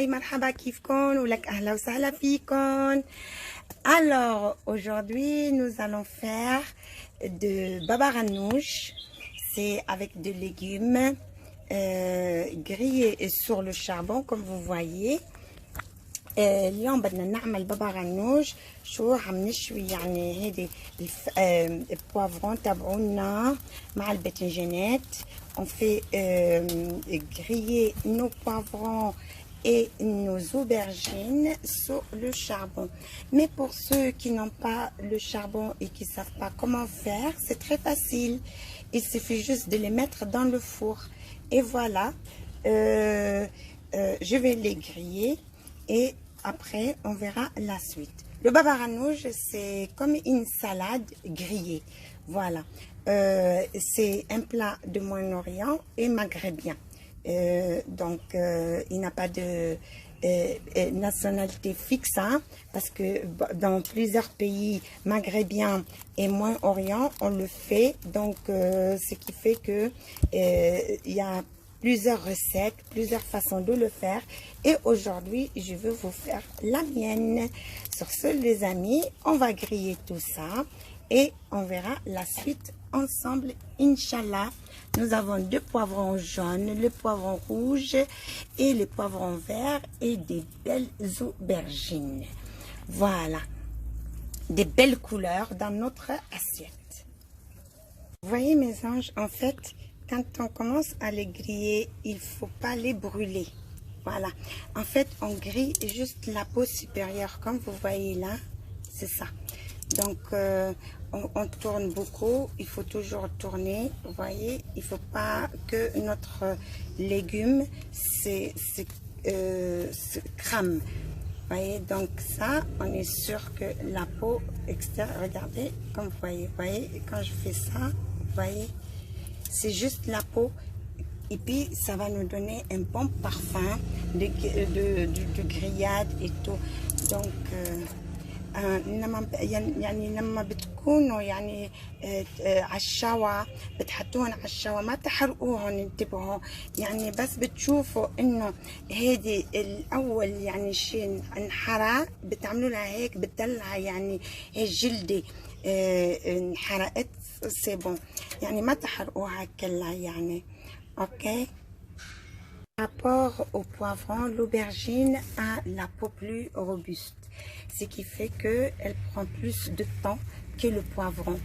هاي مرحبا كيفكن ولك أهلا وسهلا فيكن. Alors aujourd'hui nous allons faire de baba ganoush. C'est avec des légumes grillés sur le charbon comme vous voyez. اليوم بدنا نعمل بابا غنوش. شو عم نشوي يعني هيدي البوافرون تبعونا مع الباذنجانات. On fait griller nos poivrons et nos aubergines sur le charbon. Mais pour ceux qui n'ont pas le charbon et qui ne savent pas comment faire, c'est très facile. Il suffit juste de les mettre dans le four. Et voilà, je vais les griller et après on verra la suite. Le baba ganoush, c'est comme une salade grillée. Voilà. C'est un plat de Moyen-Orient et maghrébien. Donc, il n'a pas de nationalité fixe, hein, parce que dans plusieurs pays maghrébins et Moyen-Orient, on le fait. Donc, ce qui fait que il y a plusieurs recettes, plusieurs façons de le faire. Et aujourd'hui, je vais vous faire la mienne. Sur ce, les amis, on va griller tout ça. Et on verra la suite ensemble, Inch'Allah. Nous avons deux poivrons jaunes, le poivron rouge et le poivron vert et des belles aubergines. Voilà, des belles couleurs dans notre assiette. Vous voyez mes anges, en fait, quand on commence à les griller, il ne faut pas les brûler. Voilà, en fait, on grille juste la peau supérieure, comme vous voyez là, c'est ça. Donc, on tourne beaucoup, il faut toujours tourner, vous voyez, il ne faut pas que notre légume se crame. Vous voyez, donc ça, on est sûr que la peau extérieure, regardez, comme vous voyez, quand je fais ça, vous voyez, c'est juste la peau. Et puis, ça va nous donner un bon parfum de grillade et tout. Donc, يعني لما بتكونوا يعني على الشوا بتحطوهم على الشوا ما تحرقوهم، انتبهوا يعني بس بتشوفوا انه هيدي الاول يعني شيء انحرق بتعملوا لها هيك بتدلع يعني هي جلدي انحرقت سي بون يعني ما تحرقوها كلها يعني. اوكي. Par rapport au poivron, l'aubergine a la peau plus robuste, ce qui fait qu'elle prend plus de temps que le poivron.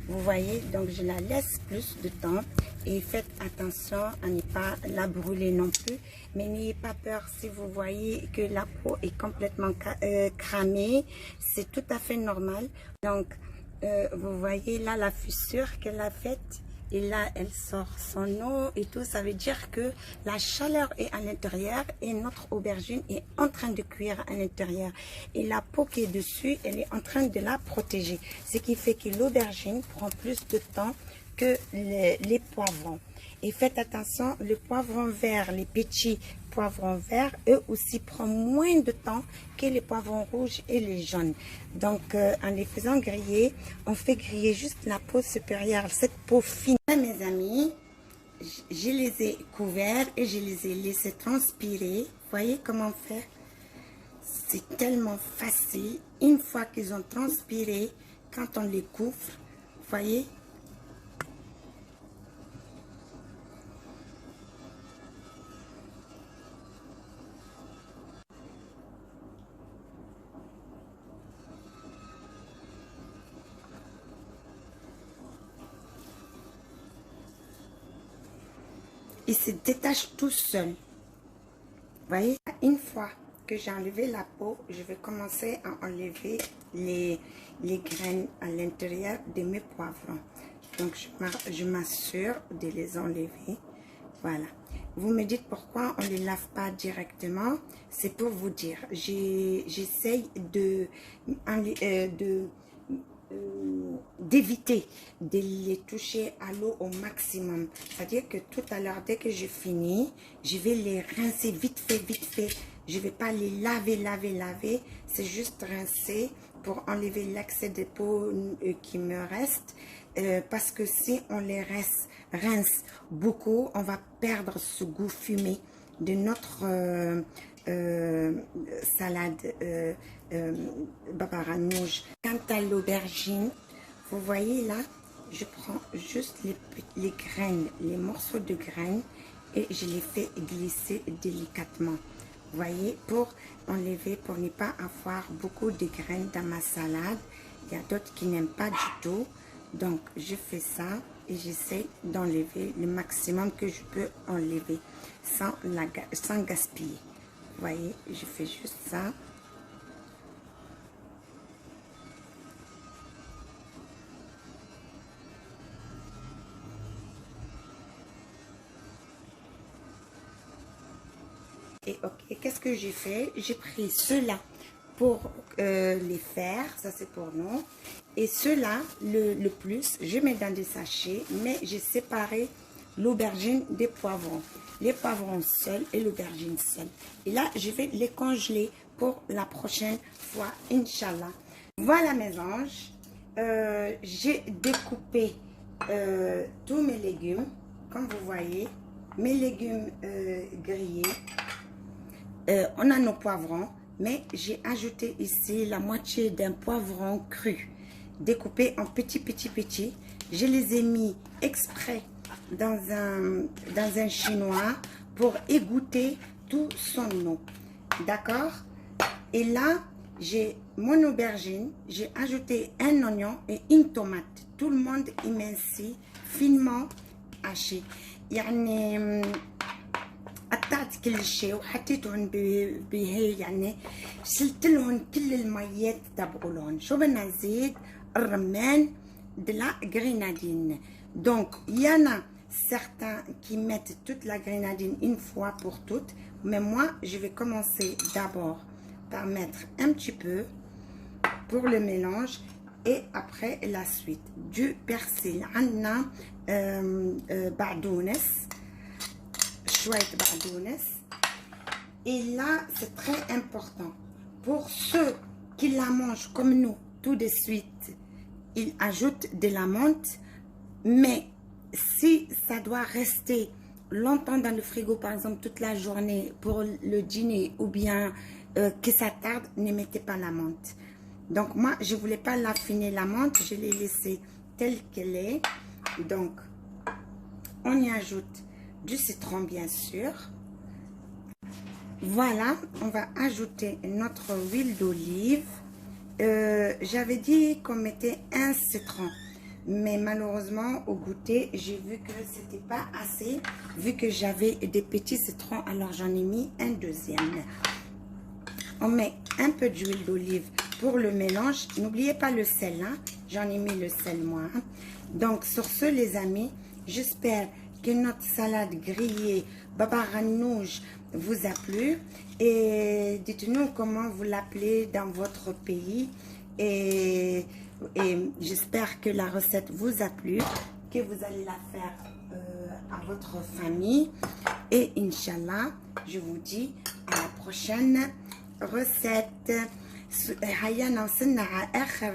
Vous voyez, donc je la laisse plus de temps et faites attention à ne pas la brûler non plus. Mais n'ayez pas peur si vous voyez que la peau est complètement cramée, c'est tout à fait normal. Donc, vous voyez là la fissure qu'elle a faite. Et là, elle sort son eau et tout. Ça veut dire que la chaleur est à l'intérieur et notre aubergine est en train de cuire à l'intérieur. Et la peau qui est dessus, elle est en train de la protéger. Ce qui fait que l'aubergine prend plus de temps que les poivrons. Et faites attention, le poivron vert, les petits poivrons verts, eux aussi prennent moins de temps que les poivrons rouges et les jaunes. Donc, en les faisant griller, on fait griller juste la peau supérieure, cette peau fine. Mes amis, je les ai couverts et je les ai laissés transpirer. Voyez comment faire? C'est tellement facile. Une fois qu'ils ont transpiré, quand on les couvre, voyez? Il se détache tout seul. Vous voyez, une fois que j'ai enlevé la peau, je vais commencer à enlever les graines à l'intérieur de mes poivrons. Donc, je m'assure de les enlever. Voilà. Vous me dites pourquoi on ne les lave pas directement. C'est pour vous dire. J'essaye d'éviter de les toucher à l'eau au maximum. C'est-à-dire que tout à l'heure, dès que j'ai fini, je vais les rincer vite fait, vite fait. Je ne vais pas les laver. C'est juste rincer pour enlever l'excès de peau qui me reste. Parce que si on les rince beaucoup, on va perdre ce goût fumé de notre salade baba ganoush. Quant à l'aubergine, vous voyez là, je prends juste les graines, les morceaux de graines et je les fais glisser délicatement. Vous voyez, pour enlever, pour ne pas avoir beaucoup de graines dans ma salade. Il y a d'autres qui n'aiment pas du tout. Donc, je fais ça et j'essaie d'enlever le maximum que je peux enlever sans gaspiller. Vous voyez, je fais juste ça. Et ok, qu'est-ce que j'ai fait? J'ai pris ceux-là pour les faire, ça c'est pour nous. Et ceux-là, le plus, je mets dans des sachets, mais j'ai séparé l'aubergine des poivrons. Les poivrons seuls et l'aubergine seule. Et là, je vais les congeler pour la prochaine fois, Inch'Allah. Voilà mes anges, j'ai découpé tous mes légumes, comme vous voyez, mes légumes grillés. On a nos poivrons, mais j'ai ajouté ici la moitié d'un poivron cru, découpé en petits. Je les ai mis exprès dans un chinois pour égoutter tout son eau. D'accord? Et là, j'ai mon aubergine, j'ai ajouté un oignon et une tomate. Tout le monde émincé, finement haché. يعني قطعت كل شيء وحطيتهم بهي يعني شلت لهم كل الميات تبعولهم. شو بدنا نزيد؟ الرمان de la grenadine. Donc il y en a certains qui mettent toute la grenadine une fois pour toutes, mais moi je vais commencer d'abord par mettre un petit peu pour le mélange et après la suite du persil. عندنا بقدونس. Et là, c'est très important. Pour ceux qui la mangent comme nous, tout de suite, ils ajoutent de la menthe. Mais si ça doit rester longtemps dans le frigo, par exemple toute la journée pour le dîner, ou bien que ça tarde, ne mettez pas la menthe. Donc moi, je ne voulais pas l'affiner la menthe, je l'ai laissée telle qu'elle est. Donc, on y ajoute du citron bien sûr. Voilà, on va ajouter notre huile d'olive. J'avais dit qu'on mettait un citron, mais malheureusement au goûter j'ai vu que c'était pas assez, vu que j'avais des petits citrons, alors j'en ai mis un deuxième. On met un peu d'huile d'olive pour le mélange. N'oubliez pas le sel, hein? J'en ai mis le sel moi. Donc sur ce les amis, j'espère que notre salade grillée baba ganoush vous a plu et dites-nous comment vous l'appelez dans votre pays et j'espère que la recette vous a plu, que vous allez la faire à votre famille et Inch'Allah je vous dis à la prochaine recette. هيا وصلنا على اخر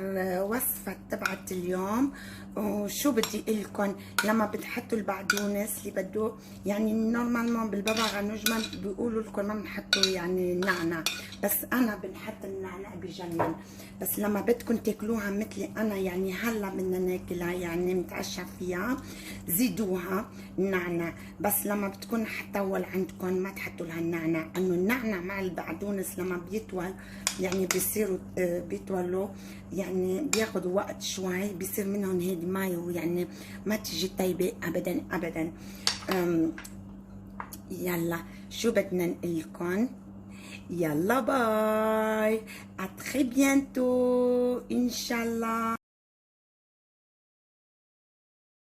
وصفه تبعت اليوم. وشو بدي لكم لما بتحطوا البقدونس اللي بده يعني نورمالمون بالبابا غنوج ما بيقولوا لكم ما بنحطوا يعني نعناع، بس انا بنحط النعناع بجنن. بس لما بدكم تاكلوها مثلي انا يعني هلا بدنا ناكلها يعني نتعشى فيها زيدوها نعناع، بس لما بتكون حتطول عندكم ما تحطوا لها النعناع، انه النعناع مع البقدونس لما بيطول يعني بيصيروا بيطولوا يعني بياخذوا وقت شوي، بيصير منهم هيك مايو يعني ما تجي طيبه ابدا ابدا. يلا شو بدنا نقول لكم؟ يلا باي، à très bientôt Inch'Allah.